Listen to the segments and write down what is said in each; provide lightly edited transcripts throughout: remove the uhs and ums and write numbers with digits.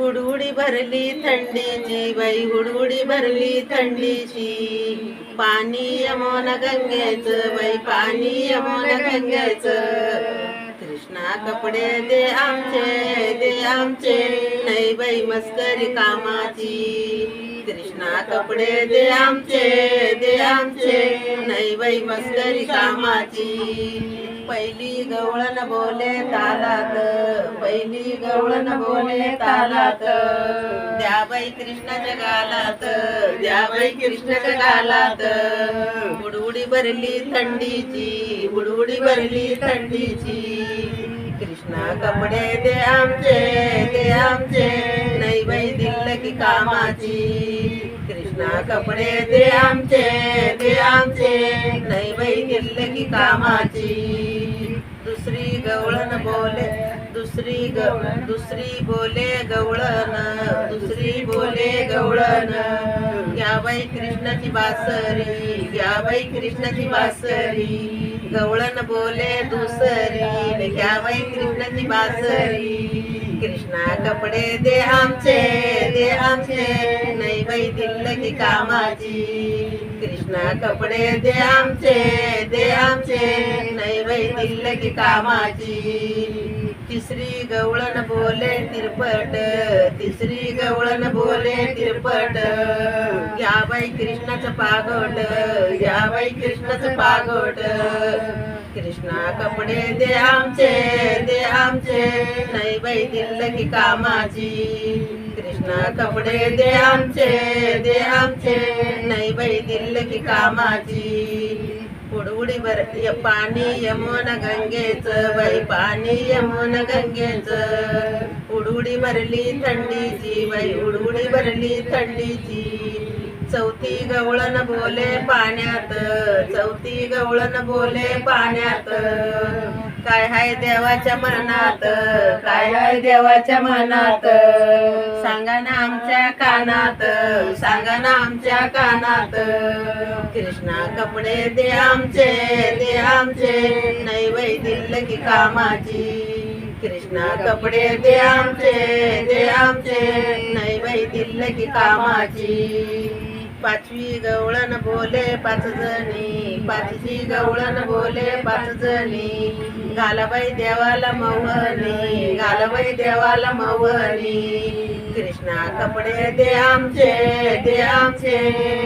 हुडहुडी भरली थंडीची बाई हुडहुडी भरली थंडीची पाणी यमुन गंगेचं बाई पाणी यमुन गंगेचं कृष्णा कपडे दे आमचे नाही बाई मस्करी कामाची कृष्णा कपडे दे आमचे नाही बाई मस्करी कामाची पहिली गवळण बोले तालात पहिली गवळण बोले तालात द्या बाई कृष्णाच्या गालात द्या बाई कृष्णाच्या गालात हुडहुडी भरली थंडीची हुडहुडी भरली थंडीची कृष्णा कपडे दे आमचे नाही बाई दिल की कामाची कृष्णा कपडे दे आमचे नाही बाई दिल की कामाची दुसरी गवळण बोले दुसरी बोले गवळण दुसरी बोले गवळण घ्या बाई कृष्णाची बासरी घ्या बाई कृष्णाची बासरी गवळण बोले दुसरी घ्या बाई कृष्णाची बासरी कृष्णा कपडे दे आमचे नाही बाई दिल की कामाची कृष्णा कपडे दे आमचे नाही बाई दिल की कामाची तिसरी गवळण बोले तिरपट तिसरी गवळण बोले तिरपट घ्या बाई कृष्णाचं पागोट घ्या बाई कृष्णाचं पागोट कृष्णा कपडे दे आमचे नाही बाई दिल की कामाची कृष्णा कपडे दे आमचे नाही बाई दिल की कामाची हुडहुडी भरली पाणी यमुन गंगेचं बाई पाणी यमुन गंगेचं हुडहुडी भरली थंडीची बाई हुडहुडी भरली थंडीची चौथी गवळण बोले पाण्यात चौथी गवळण बोले पाण्यात काय हाय देवाच्या मनात काय हाय देवाच्या मनात सांगा ना आमच्या कानात सांगा ना आमच्या कानात कृष्णा कपडे दे आमचे नाही बाई दिल की कामाची कृष्णा कपडे दे आमचे नाही बाई दिल की कामाची पाचवी गवळण बोले पाच गवळण बोले 5 जणी घालाबाई देवाला मवनी घालाबाई देवाला मवनी कृष्णा कपडे दे आमचे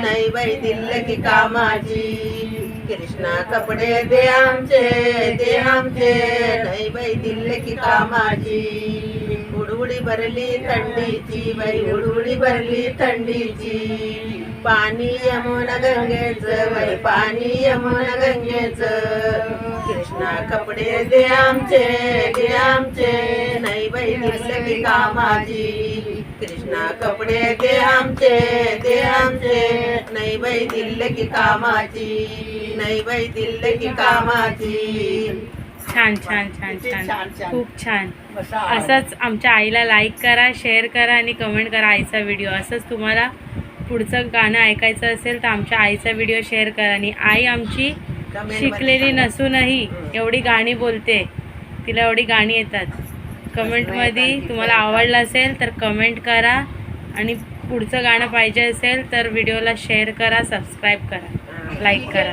नाही बाई दिल की कामाची कृष्णा कपडे दे आमचे नाही बाई दिल की कामाची हुडहुडी भरली थंडीची बाई हुडहुडी भरली थंडीची पाणी यमुन गंगेचं बाई पाणी यमुन गंगेचं कृष्णा कपडे दे आमचे नाही बाई दिल की कामाची कृष्णा कपडे दे आमचे नाही बाई दिल की कामाची नाही बाई दिल की कामाची छान छान छान छान खूप छान असंच आमच्या आईला लाईक करा शेअर करा आणि कमेंट करा आईचा व्हिडिओ असंच तुम्हाला पुढचं गाणं ऐकायचं असेल तर आमच्या आईचा व्हिडिओ शेअर करा आणि आई आमची शिकलेली नसूनही एवढी गाणी बोलते तिला एवढी गाणी येतात कमेंटमध्ये तुम्हाला आवडलं असेल तर कमेंट करा आणि पुढचं गाणं पाहिजे असेल तर व्हिडिओला शेअर करा सबस्क्राईब करा लाईक करा